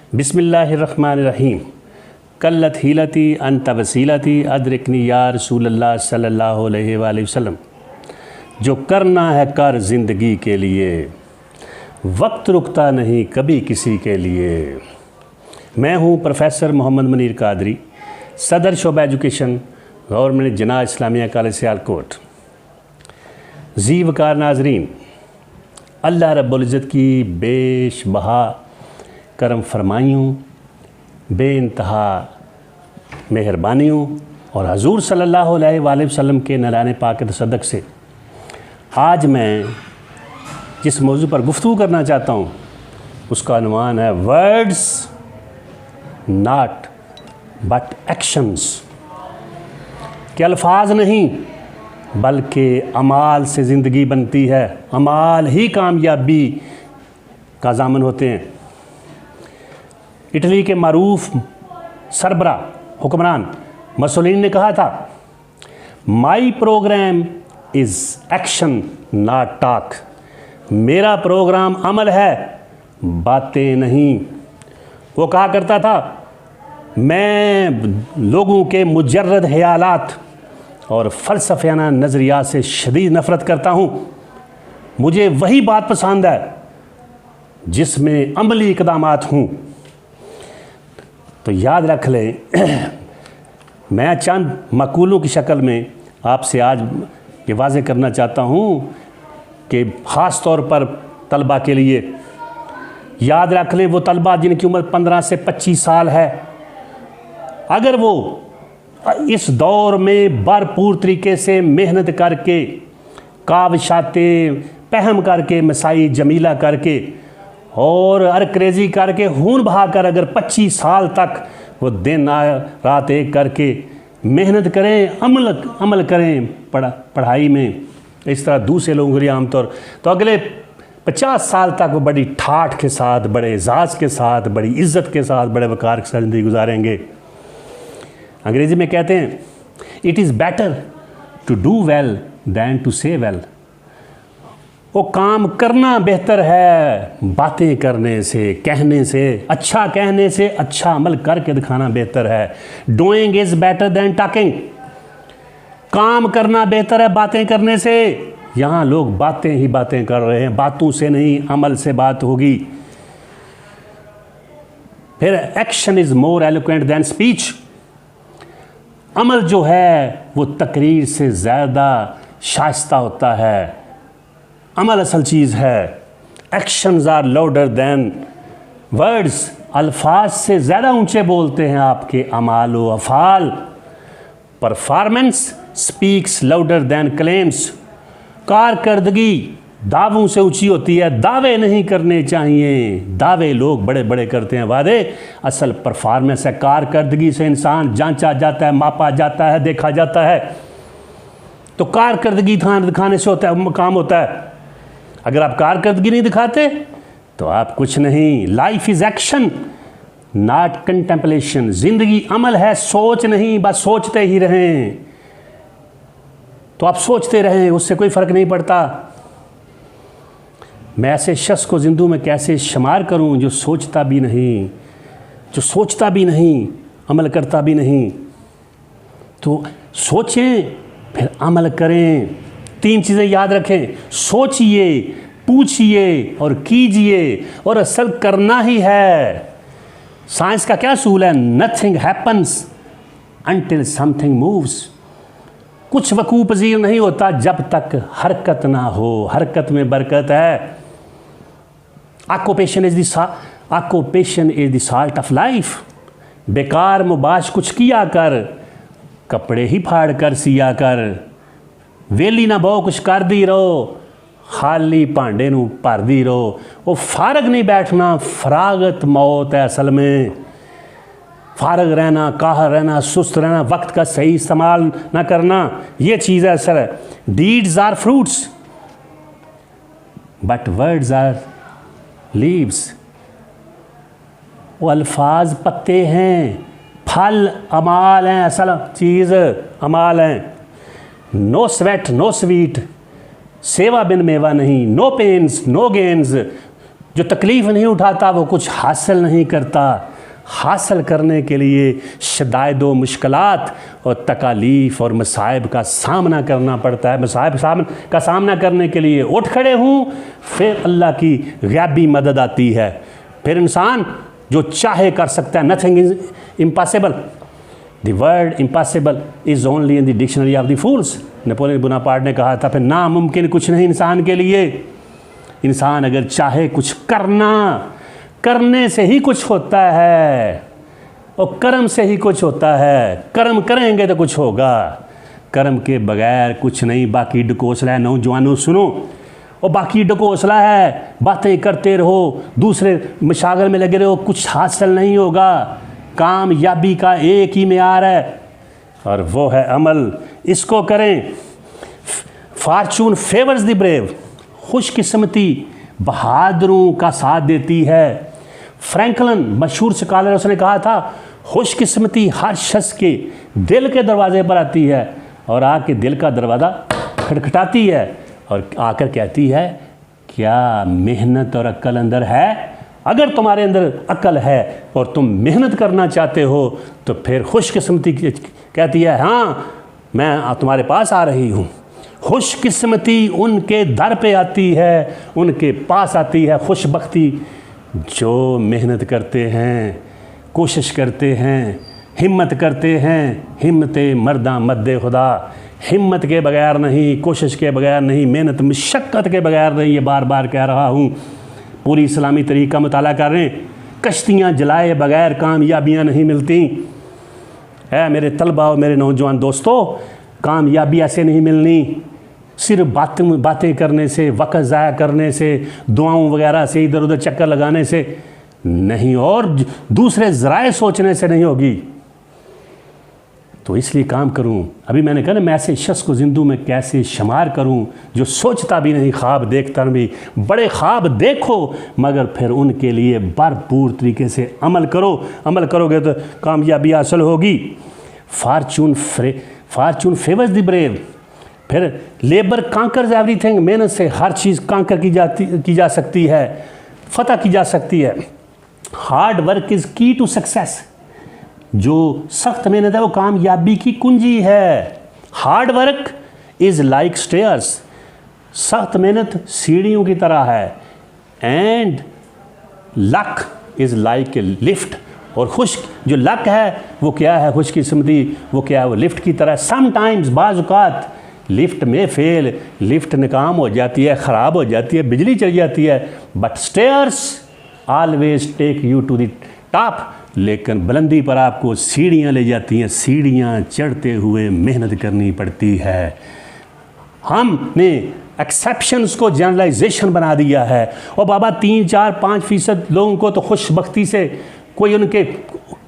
बिस्मिल्लाहिर्रहमानिर्रहीम। कल्लत हीलती अंत वसीलती अदरिकनी या रसूलल्लाह सल्लल्लाहु अलैहि वसल्लम। जो करना है कर ज़िंदगी के लिए, वक्त रुकता नहीं कभी किसी के लिए। मैं हूँ प्रोफेसर मोहम्मद मुनीर कादरी, सदर शोबा एजुकेशन, गवर्नमेंट जना इस्लामिया कॉलेज सियालकोट। जी वकार नाजरीन, अल्लाह रब्बुल इज़्ज़त की बेशबहा करम फरमाइयों, बेइंतहा मेहरबानियों और हजूर सल्लल्लाहु अलैहि वसल्लम के नराने पाक तसद्दुक़ से आज मैं जिस मौजू पर गुफ्तगू करना चाहता हूँ उसका अनवान है वर्ड्स नॉट बट एक्शंस। कि अल्फाज नहीं बल्कि अमाल से ज़िंदगी बनती है, अमाल ही कामयाबी का ज़ामन होते हैं। इटली के मारूफ सरबरा हुक्मरान मुसोलिनी ने कहा था, माई programme is action not talk. मेरा प्रोग्राम अमल है, बातें नहीं। वो कहा करता था, मैं लोगों के मुजर्रद ख़यालात और फ़लसफ़ाना नज़रियात से शदीद नफ़रत करता हूँ। मुझे वही बात पसंद है जिसमें अमली इक़दामात हूँ। तो याद रख लें, मैं चंद मक़ूलों की शक्ल में आपसे आज ये वाज़ेह करना चाहता हूँ कि ख़ास तौर पर तलबा के लिए याद रख लें, वो तलबा जिनकी उम्र 15 से 25 साल है, अगर वो इस दौर में भरपूर तरीके से मेहनत करके, काविशातें पहम करके, मसाई जमीला करके और अरक्रेज़ी करके, खून बहाकर अगर 25 साल तक वो दिन रात एक करके मेहनत करें, अमल करें पढ़ाई में, इस तरह दूसरे लोगों के लिए आमतौर, तो अगले 50 साल तक वो बड़ी ठाठ के साथ, बड़े एजाज़ के साथ, बड़ी इज़्ज़त के साथ, बड़े वक़ार के साथ ज़िंदगी गुजारेंगे। अंग्रेज़ी में कहते हैं, it is better to do well than to say well. वो काम करना बेहतर है बातें करने से, कहने से। अच्छा कहने से, अच्छा अमल करके दिखाना बेहतर है। Doing is better than talking. काम करना बेहतर है बातें करने से। यहाँ लोग बातें ही बातें कर रहे हैं, बातों से नहीं, अमल से बात होगी। फिर action is more eloquent than speech. अमल जो है वो तकरीर से ज़्यादा शाइस्ता होता है। अमल असल चीज़ है। Actions are louder than words. अल्फाज से ज़्यादा ऊंचे बोलते हैं आपके अमाल व अफ़ाल। Performance speaks louder than claims. कारकर्दगी दावों से ऊंची होती है। दावे नहीं करने चाहिए। दावे लोग बड़े बड़े करते हैं, वादे। असल परफॉर्मेंस है। कारकर्दगी से इंसान जांचा जाता है, मापा जाता है, देखा जाता है। तो कारकर्दगी दिखाने से होता है, काम होता है। अगर आप कारकर्दगी नहीं दिखाते तो आप कुछ नहीं। Life is action not contemplation. ज़िंदगी अमल है, सोच नहीं। बस सोचते ही रहें। तो आप सोचते रहें, उससे कोई फ़र्क नहीं पड़ता। मैं ऐसे शख्स को ज़िंदगी में कैसे शुमार करूं जो सोचता भी नहीं, जो सोचता भी नहीं, अमल करता भी नहीं। तो सोचें फिर अमल करें। 3 चीज़ें याद रखें, सोचिए, पूछिए और कीजिए, और असल करना ही है। साइंस का क्या असूल है? Nothing happens until something moves. कुछ वकूअ पज़ीर नहीं होता जब तक हरकत ना हो। हरकत में बरकत है। Occupation is the salt of life. बेकार मुबाश कुछ किया कर, कपड़े ही फाड़ कर सिया कर। वेली ना बहु कुछ कर दी रहो, खाली भांडे नूं भर दी रहो। वो फारग नहीं बैठना, फरागत मौत है असल में। फारग रहना, काहल रहना, सुस्त रहना, वक्त का सही इस्तेमाल ना करना, ये चीज़ है असल है। Deeds are fruits but words are leaves. वो अल्फाज पत्ते हैं, फल अमाल हैं। असल चीज़ अमाल हैं। नो स्वेट नो स्वीट, सेवा बिन मेवा नहीं। No pains no gains. जो तकलीफ़ नहीं उठाता वो कुछ हासिल नहीं करता। हासिल करने के लिए शदाइद व मुश्किलात और तकालीफ़ और मसाइब का सामना करना पड़ता है। मसाइब का सामना करने के लिए उठ खड़े हूँ, फिर अल्लाह की गैबी मदद आती है। फिर इंसान जो चाहे कर सकता है। Nothing is impossible. The word impossible is only in the dictionary of the fools. Napoleon Bonaparte ने कहा था, फिर नामुमकिन कुछ नहीं इंसान के लिए। इंसान अगर चाहे कुछ करने से ही कुछ होता है, और कर्म से ही कुछ होता है। कर्म करेंगे तो कुछ होगा, कर्म के बगैर कुछ नहीं। बाकी डकोसला है, नौजवानों सुनो, और बाकी डकोसला है, बातें करते रहो, दूसरे मशागल में लगे रहो, कुछ हासिल नहीं होगा। कामयाबी का एक ही मेयार है और वो है अमल। इसको करें। Fortune favours the brave. खुशकिस्मती बहादुरों का साथ देती है। फ्रैंकलिन मशहूर स्कॉलर, उसने कहा था, खुशकिस्मती हर शख्स के दिल के दरवाजे पर आती है और आके दिल का दरवाज़ा खटखटाती है और आकर कहती है, क्या मेहनत और अक्ल अंदर है? अगर तुम्हारे अंदर अक्ल है और तुम मेहनत करना चाहते हो तो फिर खुशकिस्मती कहती है, हाँ मैं तुम्हारे पास आ रही हूँ। खुशकिस्मती उनके दर पे आती है, उनके पास आती है खुशबख्ती जो मेहनत करते हैं, कोशिश करते हैं, हिम्मत करते हैं। हिम्मत मर्दा मद्दे खुदा। हिम्मत के बगैर नहीं, कोशिश के बगैर नहीं, मेहनत मशक्क़त के बगैर नहीं। ये बार बार कह रहा हूँ। पूरी इस्लामी तरीक़ का मुताला करें। कश्तियाँ जलाए बगैर कामयाबियाँ नहीं मिलती। है मेरे तलबा और मेरे नौजवान दोस्तों, कामयाबी ऐसे नहीं मिलनी सिर्फ बातें करने से, वक़्त ज़ाया करने से, दुआओं वगैरह से, इधर उधर चक्कर लगाने से नहीं, और दूसरे ज़राए सोचने से नहीं होगी। तो इसलिए काम करूं। अभी मैंने कहा ना, मैं ऐसे शख्स को ज़िंदू में कैसे शुमार करूं जो सोचता भी नहीं, ख्वाब देखता भी। बड़े ख्वाब देखो मगर फिर उनके लिए भरपूर तरीके से अमल करो। अमल करोगे तो कामयाबी हासिल होगी। Fortune favours the brave. फिर लेबर कांकर्स एवरीथिंग। मेहनत से हर चीज़ कांकर की जा सकती है, फतह की जा सकती है। हार्ड वर्क इज़ की टू सक्सेस। जो सख्त मेहनत है वो कामयाबी की कुंजी है। Hard work is like stairs. सख्त मेहनत सीढ़ियों की तरह है। And luck is like a lift. और जो लक है वो क्या है? खुशकिस्मती वो क्या है? वो लिफ्ट की तरह। समटाइम्स बाज़ लिफ्ट में फेल, लिफ्ट नाकाम हो जाती है, ख़राब हो जाती है, बिजली चली जाती है, but stairs always take you to the top. लेकिन बुलंदी पर आपको सीढ़ियाँ ले जाती हैं। सीढ़ियाँ चढ़ते हुए मेहनत करनी पड़ती है। हमने एक्सेप्शंस को जनरलाइजेशन बना दिया है। और बाबा 3-4-5% लोगों को तो खुशबख्ती से कोई उनके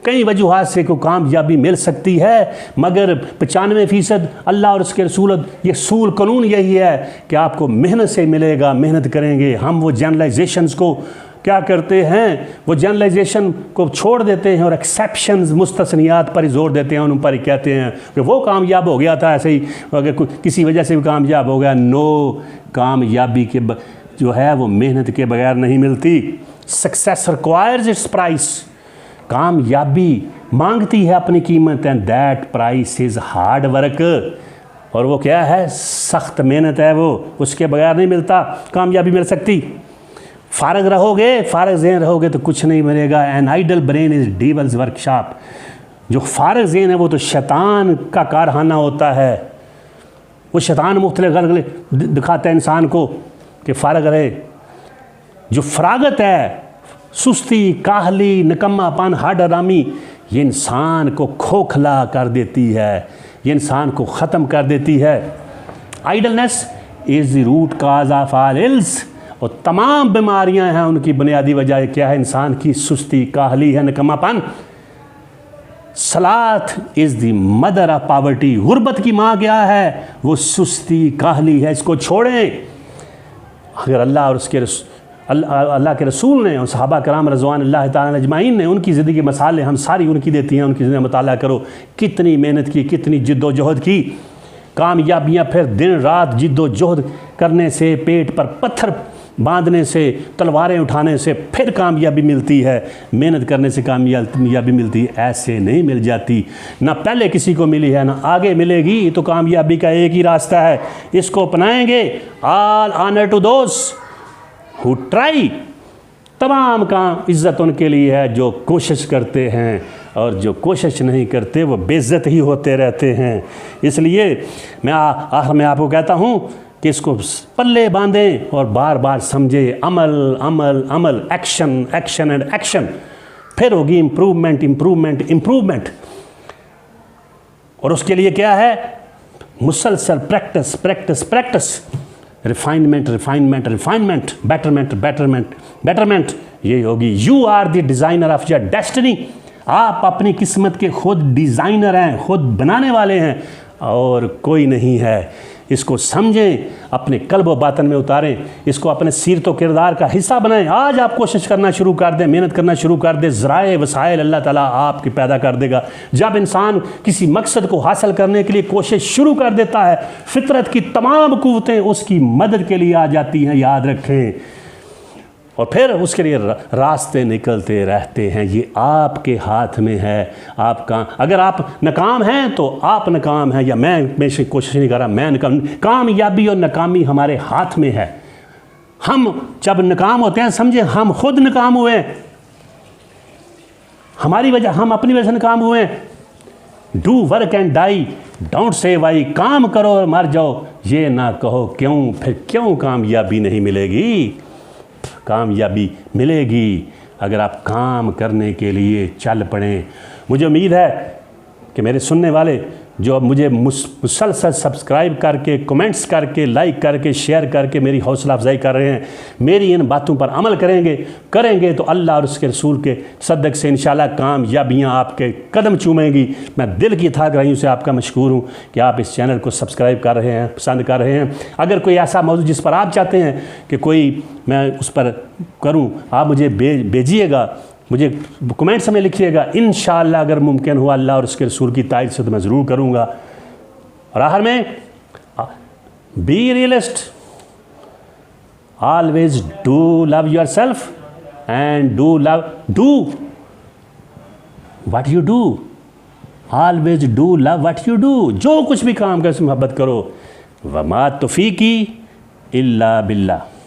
कई वजूहात से कोई कामयाबी मिल सकती है, मगर 95% अल्लाह और उसके रसूल, ये सूल कानून यही है कि आपको मेहनत से मिलेगा। मेहनत करेंगे। हम वो जनरलाइजेशंस को क्या करते हैं? वो जनरलाइजेशन को छोड़ देते हैं और एक्सेप्शंस, मुस्तस्नियात पर ही जोर देते हैं। उन पर ही कहते हैं कि वो कामयाब हो गया था, ऐसे ही अगर किसी वजह से भी कामयाब हो गया। नो, कामयाबी के जो है वो मेहनत के बगैर नहीं मिलती। Success requires it's price. कामयाबी मांगती है अपनी कीमत। And that price is hard work. और वो क्या है? सख्त मेहनत है वो। उसके बगैर नहीं मिलता, कामयाबी मिल सकती। फारग रहोगे, फारग ज़हन रहोगे तो कुछ नहीं मिलेगा। An idle brain is devil's workshop. जो फारग ज़हन है वो तो शैतान का कारखाना होता है। वो शैतान मुख्तलिफ गलगले दिखाता है इंसान को कि फारग रहे। जो फरागत है, सुस्ती, काहली, निकम्मापन, हडरामी, ये इंसान को खोखला कर देती है, ये इंसान को ख़त्म कर देती है। Idleness is the root cause of all ills. और तमाम बीमारियां हैं उनकी बुनियादी वजह क्या है? इंसान की सुस्ती, काहली है, निकम्मापन। Sloth is the mother of poverty. गुर्बत की माँ क्या है? वो सुस्ती, काहली है। इसको छोड़ें। अगर अल्लाह और उसके अल्लाह के रसूल ने और सहाबा कराम रज़वान अल्लाह ताला अजमाइन ने उनकी ज़िंदगी मसाले हम सारी उनकी देती हैं। उनकी ज़िंदगी मुताला करो, कितनी मेहनत की, कितनी जिद्दोजहद की। कामयाबियाँ फिर दिन रात जिद्दोजहद करने से, पेट पर पत्थर बांधने से, तलवारें उठाने से फिर कामयाबी मिलती है, मेहनत करने से कामयाबी मिलती है, ऐसे नहीं मिल जाती। ना पहले किसी को मिली है ना आगे मिलेगी। तो कामयाबी का एक ही रास्ता है, इसको अपनाएंगे। All honour to those who try. तमाम काम इज़्ज़त उनके लिए है जो कोशिश करते हैं, और जो कोशिश नहीं करते वो बेइज्जत ही होते रहते हैं। इसलिए मैं आखिर में आपको कहता हूँ कि इसको पल्ले बांधें और बार बार समझें। अमल अमल अमल, एक्शन एक्शन एंड एक्शन, फिर होगी इम्प्रूवमेंट इम्प्रूवमेंट इम्प्रूवमेंट। और उसके लिए क्या है? मुसलसल practice practice practice, refinement refinement refinement, betterment betterment betterment, ये होगी। You are the designer of your destiny. आप अपनी किस्मत के खुद डिज़ाइनर हैं, खुद बनाने वाले हैं, और कोई नहीं है। इसको समझें, अपने कल्ब व बातन में उतारें, इसको अपने सीरत व किरदार का हिस्सा बनाएं। आज आप कोशिश करना शुरू कर दें, मेहनत करना शुरू कर दें, ज़राए वसाइल अल्लाह ताला आपकी पैदा कर देगा। जब इंसान किसी मकसद को हासिल करने के लिए कोशिश शुरू कर देता है, फितरत की तमाम कुव्वतें उसकी मदद के लिए आ जाती हैं, याद रखें। और फिर उसके लिए रास्ते निकलते रहते हैं। ये आपके हाथ में है। आपका, अगर आप नाकाम हैं तो आप नाकाम हैं, या मैं कोशिश नहीं कर रहा, मैं नाकाम। कामयाबी और नाकामी हमारे हाथ में है। हम जब नाकाम होते हैं, समझे हम खुद नाकाम हुए हैं, हमारी वजह, हम अपनी वजह से नाकाम हुए हैं। Do work and die, don't say why. काम करो और मर जाओ, ये ना कहो क्यों। फिर क्यों कामयाबी नहीं मिलेगी? कामयाबी मिलेगी अगर आप काम करने के लिए चल पड़ें। मुझे उम्मीद है कि मेरे सुनने वाले जो अब मुझे मुसलसल सब्सक्राइब करके, कमेंट्स करके, लाइक करके, शेयर करके मेरी हौसला अफजाई कर रहे हैं, मेरी इन बातों पर अमल करेंगे तो अल्लाह और उसके रसूल के सदक़ से इंशाल्लाह कामयाबियाँ आपके कदम चूमेंगी। मैं दिल की था गहराइयों से आपका मशकूर हूँ कि आप इस चैनल को सब्सक्राइब कर रहे हैं, पसंद कर रहे हैं। अगर कोई ऐसा मौजूद जिस पर आप चाहते हैं कि कोई मैं उस पर करूँ, आप मुझे भेजिएगा, मुझे कमेंट्स में लिखिएगा। इंशाअल्लाह अगर मुमकिन हुआ अल्लाह और उसके रसूल की ताईद से तो मैं ज़रूर करूँगा। और आखिर में, be realist, always do love yourself and do what you do. Always do love what you do. जो कुछ भी काम कर उसमें मोहब्बत करो। वमा तौफीकी इल्ला बिल्लाह।